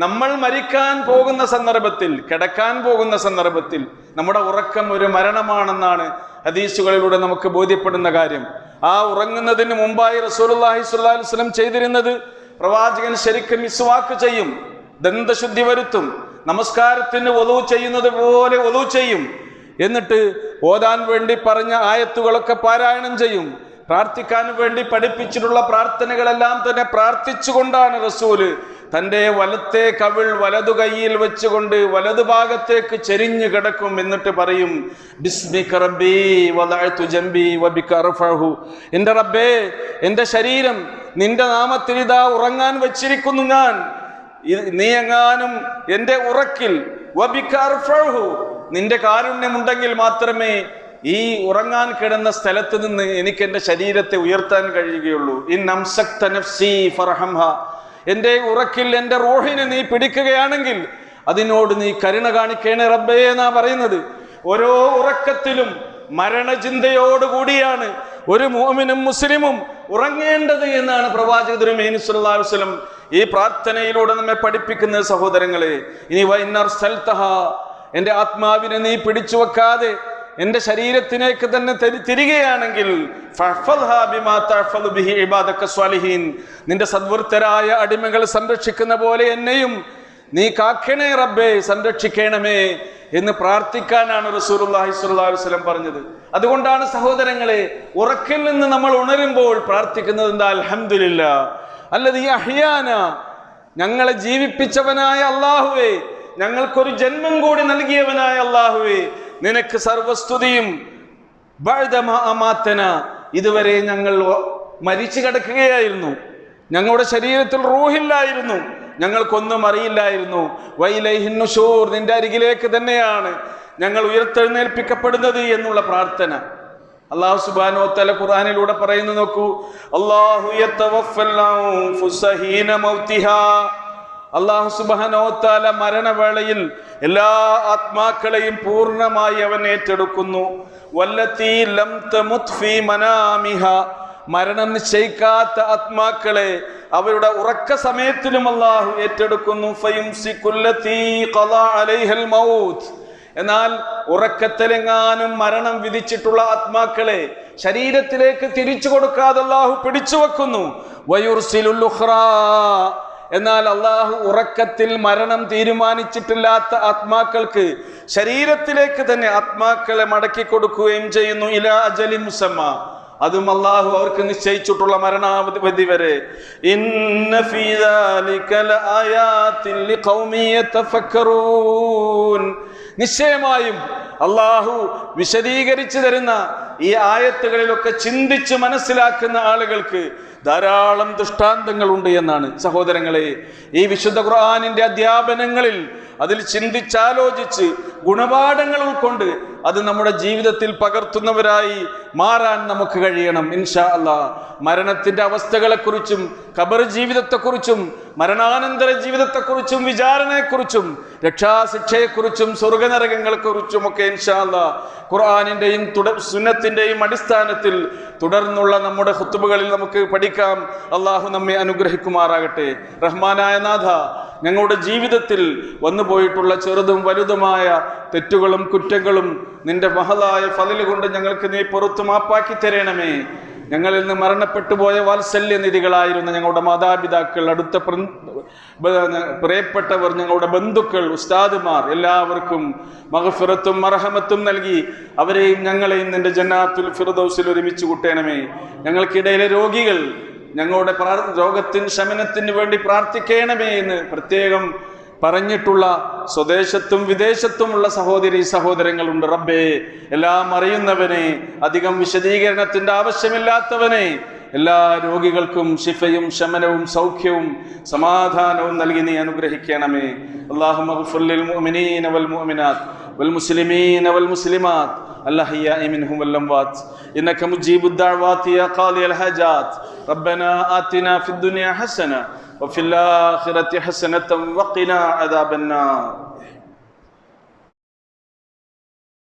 നമ്മൾ മരിക്കാൻ പോകുന്ന സന്ദർഭത്തിൽ, കിടക്കാൻ പോകുന്ന സന്ദർഭത്തിൽ നമ്മുടെ ഉറക്കം ഒരു മരണമാണെന്നാണ് ഹദീസുകളിലൂടെ നമുക്ക് ബോധ്യപ്പെടുന്ന കാര്യം. ആ ഉറങ്ങുന്നതിന് മുമ്പായി റസൂലുള്ളാഹി സ്വല്ലല്ലാഹു അലൈഹി വസല്ലം ചെയ്തിരുന്നത്, പ്രവാചകൻ ശരിക്കും മിസ്വാക്ക് ചെയ്യും, ദന്തശുദ്ധി വരുത്തും, നമസ്കാരത്തിന് ഒളു ചെയ്യുന്നത് പോലെ ഒളു ചെയ്യും. എന്നിട്ട് ഓതാൻ വേണ്ടി പറഞ്ഞ ആയത്തുകളൊക്കെ പാരായണം ചെയ്യും. പ്രാർത്ഥിക്കാൻ വേണ്ടി പഠിപ്പിച്ചിട്ടുള്ള പ്രാർത്ഥനകളെല്ലാം തന്നെ പ്രാർത്ഥിച്ചുകൊണ്ടാണ് റസൂല് തൻ്റെ വലത്തെ കവിൾ വലതു കൈയിൽ വെച്ചുകൊണ്ട് വലതു ഭാഗത്തേക്ക് ചെരിഞ്ഞു കിടക്കും. എന്നിട്ട് പറയും, ബിസ്മിക റബ്ബി വദഅതു ജംബി വബിക അർഫഉ. എൻ്റെ റബ്ബേ, എൻ്റെ ശരീരം നിന്റെ നാമത്തിൽ ഇതാ ഉറങ്ങാൻ വെച്ചിരിക്കുന്നു ഞാൻ. നീ എങ്ങാനും എൻ്റെ ഉറക്കിൽ വബിക അർഫഉ, നിന്റെ കാരുണ്യമുണ്ടെങ്കിൽ മാത്രമേ ഈ ഉറങ്ങാൻ കിടന്ന സ്ഥലത്ത് നിന്ന് എനിക്ക് എൻ്റെ ശരീരത്തെ ഉയർത്താൻ കഴിയുകയുള്ളൂ. ഇൻ അംസക്ത നഫ്സി ഫർഹംഹ, എൻ്റെ ഉറക്കിൽ എൻ്റെ റൂഹിനെ നീ പിടിക്കുകയാണെങ്കിൽ അതിനോട് നീ കരുണ കാണിക്കണേ റബ്ബേ എന്നാ പറയുന്നത്. ഓരോ ഉറക്കത്തിലും മരണചിന്തയോടുകൂടിയാണ് ഒരു മുഅ്മിനും മുസ്ലിമും ഉറങ്ങേണ്ടത് എന്നാണ് പ്രവാചക തിരുമേനി സ്വല്ലല്ലാഹു അലൈഹി വസല്ലം ഈ പ്രാർത്ഥനയിലൂടെ നമ്മെ പഠിപ്പിക്കുന്നത്. സഹോദരങ്ങളെ, ഇനി വൈനർസൽതഹ, എൻ്റെ ആത്മാവിനെ നീ പിടിച്ചു വെക്കാതെ എൻ്റെ ശരീരത്തിലേക്ക് തന്നെ തിരികെയാണെങ്കിൽ നിന്റെ സദ്വൃത്തരായ അടിമകൾ സംരക്ഷിക്കുന്ന പോലെ എന്നെയും നീ കാക്കണേ റബ്ബേ, സംരക്ഷിക്കണമേ എന്ന് പ്രാർത്ഥിക്കാനാണ് റസൂലുള്ളാഹി സ്വല്ലല്ലാഹു അലൈഹി വസല്ലം പറഞ്ഞത്. അതുകൊണ്ടാണ് സഹോദരങ്ങളെ, ഉറക്കിൽ നിന്ന് നമ്മൾ ഉണരുമ്പോൾ പ്രാർത്ഥിക്കുന്നത് എന്താ? അൽഹംദുലില്ലാഹ് അല്ലദീ അഹ്യാന, ഞങ്ങളെ ജീവിപ്പിച്ചവനായ അല്ലാഹുവേ, ഞങ്ങൾക്കൊരു ജന്മം കൂടി നൽകിയവനായ അല്ലാഹുവേ, നിനക്ക് സർവസ്തുതിയും. ബഅദമാ അമാതന, ഇതുവരെ ഞങ്ങൾ മരിച്ചു കിടക്കുകയായിരുന്നു, ഞങ്ങളുടെ ശരീരത്തിൽ റൂഹില്ലായിരുന്നു, ഞങ്ങൾക്കൊന്നും അറിയില്ലായിരുന്നു. വൈലൈഹിൻ നുശൂർ, നിന്റെ അരികിലേക്ക് തന്നെയാണ് ഞങ്ങൾ ഉയർത്തെഴുന്നേൽപ്പിക്കപ്പെടുന്നത് എന്നുള്ള പ്രാർത്ഥന അല്ലാഹു സുബ്ഹാനഹു വ തആല ഖുർആനിലൂടെ പറയുന്നു. നോക്കൂ, അല്ലാഹു യതവഫൽ അൻഫുസ ഹീന മൗതിഹാ, അല്ലാഹു സുബ്ഹാനഹു വ തആല മരണവേളയിൽ എല്ലാ ആത്മാക്കളെയും പൂർണ്ണമായി അവൻ ഏറ്റെടുക്കുന്നു. വല്ലതീ ലം തമുത് ഫീ മനാമിഹാ, മരണം നിശ്ചയിക്കാത്ത ആത്മാക്കളെ അവരുടെ ഉറക്ക സമയത്തിലും അല്ലാഹു ഏറ്റെടുക്കുന്നു. ഫയുംസികുല്ലതീ ഖളാ അലൈഹൽ മൗത്ത്, എന്നാൽ ഉറക്കത്തിലെങ്ങാനും മരണം വിധിച്ചിട്ടുള്ള ആത്മാക്കളെ ശരീരത്തിലേക്ക് തിരിച്ചു കൊടുക്കാതെ അല്ലാഹു പിടിച്ചു വെക്കുന്നു. വയുർസിലുൽ ഉഖ്റാ, എന്നാൽ അള്ളാഹു ഉറക്കത്തിൽ മരണം തീരുമാനിച്ചിട്ടില്ലാത്ത ആത്മാക്കൾക്ക് ശരീരത്തിലേക്ക് തന്നെ ആത്മാക്കളെ മടക്കി കൊടുക്കുകയും ചെയ്യുന്നു. ഇലാ അജലിൻ മുസമ്മ, അതും അള്ളാഹു അവർക്ക് നിശ്ചയിച്ചിട്ടുള്ള മരണാവധി വരെ. ഇന്ന ഫീ ദാലിക ലആയാതിൻ ലിഖൗമി യതഫക്കറൂൻ, നിശ്ചയമായും അള്ളാഹു വിശദീകരിച്ചു തരുന്ന ഈ ആയത്തുകളിലൊക്കെ ചിന്തിച്ച് മനസ്സിലാക്കുന്ന ആളുകൾക്ക് ധാരാളം ദൃഷ്ടാന്തങ്ങളുണ്ട് എന്നാണ്. സഹോദരങ്ങളെ, ഈ വിശുദ്ധ ഖുർആനിന്റെ അധ്യാപനങ്ങളിൽ അതിൽ ചിന്തിച്ചാലോചിച്ച് ഗുണപാഠങ്ങൾ ഉൾക്കൊണ്ട് അത് നമ്മുടെ ജീവിതത്തിൽ പകർത്തുന്നവരായി മാറാൻ നമുക്ക് കഴിയണം ഇൻഷാ അല്ലാഹ്. മരണത്തിന്റെ അവസ്ഥകളെക്കുറിച്ചും ഖബർ ജീവിതത്തെക്കുറിച്ചും മരണാനന്തര ജീവിതത്തെക്കുറിച്ചും വിചാരണയെക്കുറിച്ചും രക്ഷാശിക്ഷയെക്കുറിച്ചും സ്വർഗനരകങ്ങളെക്കുറിച്ചും ഒക്കെ ഇൻഷാ അല്ലാഹ് ഖുർആനിന്റെയും സുന്നത്തിന്റെയും അടിസ്ഥാനത്തിൽ തുടർന്നുള്ള നമ്മുടെ ഖുതുബകളിൽ നമുക്ക് പഠിക്കാം. അള്ളാഹു നമ്മെ അനുഗ്രഹിക്കുമാറാകട്ടെ. റഹ്മാനായ നാഥ, ഞങ്ങളുടെ ജീവിതത്തിൽ വന്നുപോയിട്ടുള്ള ചെറുതും വലുതുമായ തെറ്റുകളും കുറ്റങ്ങളും നിന്റെ മഹലായ ഫളില് കൊണ്ട് ഞങ്ങൾക്ക് നീ പുറത്തു മാപ്പാക്കി തരണമേ. ഞങ്ങളിൽ നിന്ന് മരണപ്പെട്ടു പോയ വാത്സല്യനിധികളായിരുന്ന ഞങ്ങളുടെ മാതാപിതാക്കൾ, അടുത്ത പ്രിയപ്പെട്ടവർ, ഞങ്ങളുടെ ബന്ധുക്കൾ, ഉസ്താദുമാർ, എല്ലാവർക്കും മഗ്ഫിറത്തും മർഹമത്തും നൽകി അവരെയും ഞങ്ങളെയും നിന്റെ ജന്നാത്തുൽ ഫിർദൗസിൽ ഒരുമിച്ച് കൂട്ടണമേ. ഞങ്ങൾക്കിടയിലെ രോഗികൾ, ഞങ്ങളുടെ രോഗത്തിന് ശമനത്തിന് വേണ്ടി പ്രാർത്ഥിക്കണമേ എന്ന് പ്രത്യേകം പറഞ്ഞിട്ടുള്ള സ്വദേശത്തും വിദേശത്തുമുള്ള സഹോദരി സഹോദരങ്ങളുണ്ട്. റബ്ബേ, എല്ലാം അറിയുന്നവനെ, അധികം വിശദീകരണത്തിന്റെ ആവശ്യമില്ലാത്തവനെ, എല്ലാ രോഗികൾക്കും ശിഫയും ശമനവും സൗഖ്യവും സമാധാനവും നൽകി നീ അനുഗ്രഹിക്കണമേ. അല്ലാഹുമ്മ ഗ്ഫിർ ലിൽ മുഅ്മിനീന വൽ മുഅ്മിനാത്ത് വൽ മുസ്ലിമീന വൽ മുസ്ലിമാത്ത് അൽഅഹ്യാഇ മിൻഹും വൽ അംവാത്ത് ഇന്നക മുജീബുദ് ദഅവാതി യാ ഖാദിയൽ ഹജാത്ത്. റബ്ബനാ ആതിനാ ഫിദ് ദുനിയ ഹസന വഫിൽ ആഖിറതി ഹസനതൻ വഖിനാ അദാബൻ നാർ.